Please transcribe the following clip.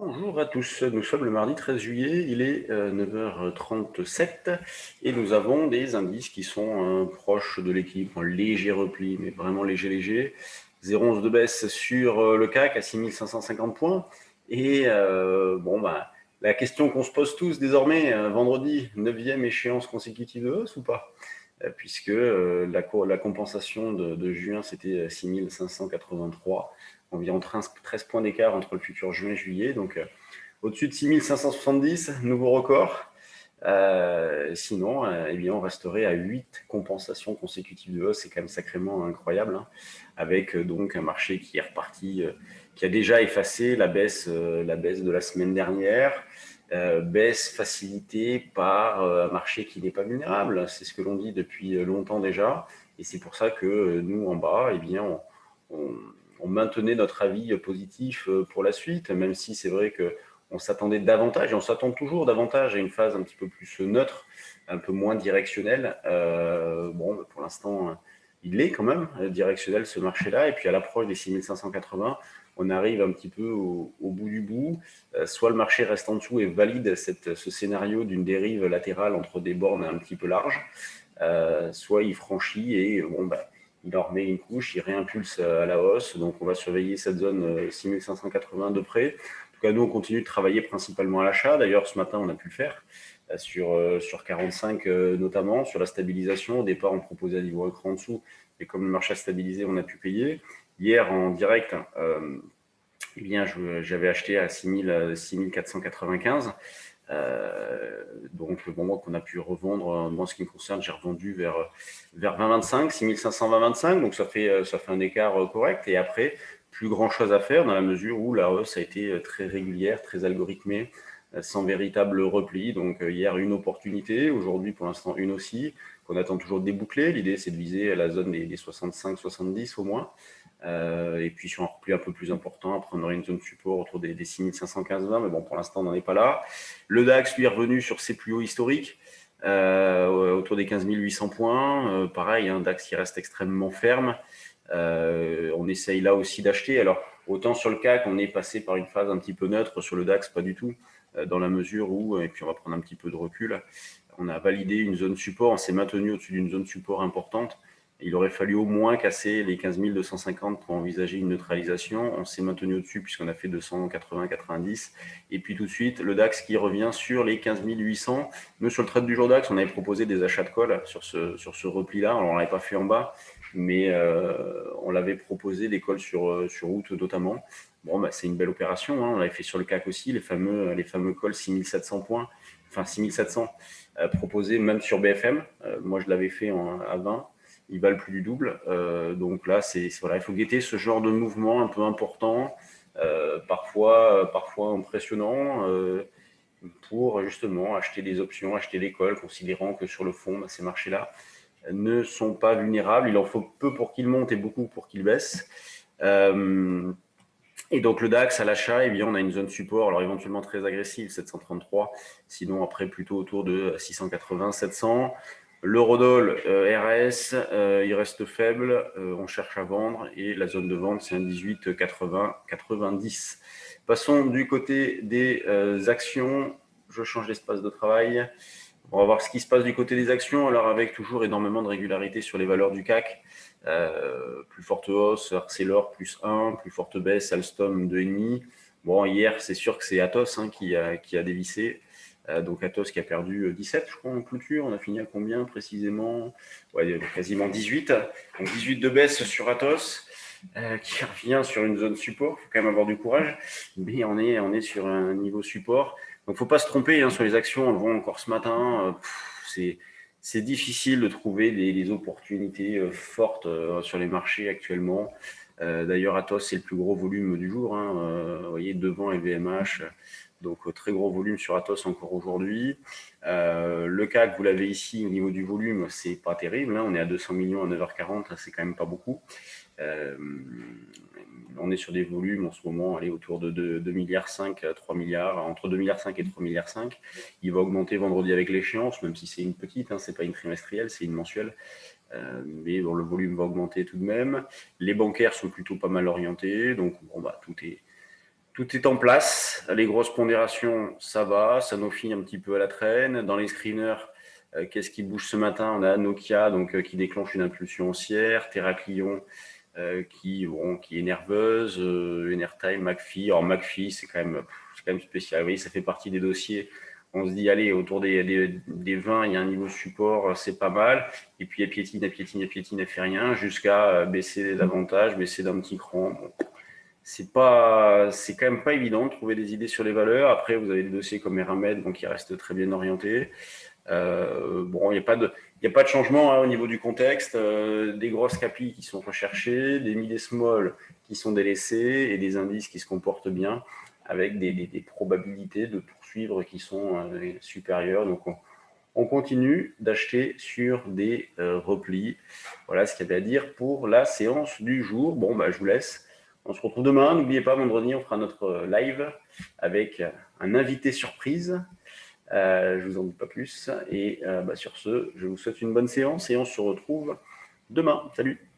Bonjour à tous, nous sommes le mardi 13 juillet, il est 9h37 et nous avons des indices qui sont proches de l'équilibre, en léger repli, mais vraiment léger. 0,11 de baisse sur le CAC à 6550 points. Et la question qu'on se pose tous désormais, vendredi, 9e échéance consécutive de hausse ou pas? Puisque la compensation de juin, c'était 6583, environ 13 points d'écart entre le futur juin et juillet. Donc, au-dessus de 6570, nouveau record. Sinon, eh bien, on resterait à 8 compensations consécutives de hausse. C'est quand même sacrément incroyable, hein, avec donc un marché qui est reparti, qui a déjà effacé la baisse de la semaine dernière. Baisse facilitée par un marché qui n'est pas vulnérable. C'est ce que l'on dit depuis longtemps déjà. Et c'est pour ça que nous, en bas, eh bien, on maintenait notre avis positif pour la suite, même si c'est vrai qu'on s'attendait davantage, et on s'attend toujours davantage à une phase un petit peu plus neutre, un peu moins directionnelle. Pour l'instant, il est quand même directionnel ce marché-là. Et puis à l'approche des 6580, on arrive un petit peu au bout du bout. Soit le marché reste en dessous et valide ce scénario d'une dérive latérale entre des bornes un petit peu larges, soit il franchit et il en remet une couche, il réimpulse à la hausse. Donc on va surveiller cette zone 6580 de près. En tout cas, nous, on continue de travailler principalement à l'achat. D'ailleurs, ce matin, on a pu le faire sur 45 notamment, sur la stabilisation. Au départ, on proposait à niveau écran en dessous, mais comme le marché a stabilisé, on a pu payer. Hier, en direct, j'avais acheté à 6495. Qu'on a pu revendre, moi, en ce qui me concerne, j'ai revendu vers 2025, 6500, 2025. Donc, ça fait un écart correct. Et après, plus grand chose à faire dans la mesure où la hausse a été très régulière, très algorithmée, sans véritable repli. Donc, hier, une opportunité. Aujourd'hui, pour l'instant, une aussi, qu'on attend toujours de déboucler. L'idée, c'est de viser la zone des 65, 70 au moins. Et puis sur un repli un peu plus important, après on aurait une zone support autour des 6515-20, mais bon, pour l'instant on n'en est pas là. Le DAX lui est revenu sur ses plus hauts historiques, autour des 15 800 points. Pareil, un DAX qui reste extrêmement ferme. On essaye là aussi d'acheter. Alors autant sur le CAC, on est passé par une phase un petit peu neutre, sur le DAX pas du tout, dans la mesure où, et puis on va prendre un petit peu de recul, on a validé une zone support, on s'est maintenu au-dessus d'une zone support importante. Il aurait fallu au moins casser les 15 250 pour envisager une neutralisation. On s'est maintenu au-dessus puisqu'on a fait 280, 90. Et puis tout de suite, le DAX qui revient sur les 15 800. Nous, sur le trade du jour DAX, on avait proposé des achats de call sur ce repli-là. Alors, on ne l'avait pas fait en bas, mais on l'avait proposé des calls sur août notamment. Bon, c'est une belle opération, hein. On l'avait fait sur le CAC aussi, les fameux calls 6700 points, enfin 6700 proposés même sur BFM. Moi, je l'avais fait à 20. Ils valent plus du double. Donc là, il faut guetter ce genre de mouvement un peu important, parfois impressionnant, pour justement acheter des options, acheter des calls, considérant que sur le fond, ces marchés-là ne sont pas vulnérables. Il en faut peu pour qu'ils montent et beaucoup pour qu'ils baissent. Et donc le DAX à l'achat, eh bien, on a une zone support, alors éventuellement très agressive, 733, sinon après plutôt autour de 680, 700. L'eurodoll RS, il reste faible, on cherche à vendre et la zone de vente, c'est un 18, 80, 90. Passons du côté des actions. Je change d'espace de travail. On va voir ce qui se passe du côté des actions, alors avec toujours énormément de régularité sur les valeurs du CAC. Plus forte hausse, Arcelor plus 1, plus forte baisse, Alstom 2,5. Bon, hier, c'est sûr que c'est Atos qui a dévissé. Donc Atos qui a perdu 17, je crois, en clôture. On a fini à combien précisément? Ouais, quasiment 18. Donc 18 de baisse sur Atos, qui revient sur une zone support. Il faut quand même avoir du courage. Mais on est sur un niveau support. Donc, faut pas se tromper sur les actions. On le voit encore ce matin. C'est difficile de trouver des opportunités fortes sur les marchés actuellement. D'ailleurs, Atos, c'est le plus gros volume du jour. Vous voyez, devant LVMH. Donc, très gros volume sur Atos encore aujourd'hui. Le CAC, vous l'avez ici, au niveau du volume, c'est pas terrible. On est à 200 millions à 9h40. C'est quand même pas beaucoup. On est sur des volumes en ce moment autour de 2,5 milliards, 3 milliards, entre 2,5 milliards et 3,5 milliards. Il va augmenter vendredi avec l'échéance, même si c'est une petite, c'est pas une trimestrielle, c'est une mensuelle. Mais bon, le volume va augmenter tout de même. Les bancaires sont plutôt pas mal orientés, donc tout est en place. baisse. Les grosses pondérations, ça va. Sanofi un petit peu à la traîne. Dans les screeners, qu'est-ce qui bouge ce matin? On a Nokia qui déclenche une impulsion haussière. Terraclion qui est nerveuse. Enertime, McPhee. Alors McPhee, c'est quand même spécial. Vous voyez, ça fait partie des dossiers. On se dit, allez, autour des 20, il y a un niveau de support, c'est pas mal. Et puis, elle piétine, elle fait rien, jusqu'à baisser davantage, baisser d'un petit cran. Bon, c'est quand même pas évident de trouver des idées sur les valeurs. Après, vous avez des dossiers comme Eramet, qui restent très bien orientés. Bon, il n'y a pas de changement au niveau du contexte. Des grosses capis qui sont recherchées, des mid et small qui sont délaissés et des indices qui se comportent bien avec des probabilités de poursuivre qui sont supérieures. Donc, on continue d'acheter sur des replis. Voilà ce qu'il y avait à dire pour la séance du jour. Bon, je vous laisse. On se retrouve demain. N'oubliez pas, vendredi, on fera notre live avec un invité surprise. Je vous en dis pas plus. Et sur ce, je vous souhaite une bonne séance et on se retrouve demain. Salut!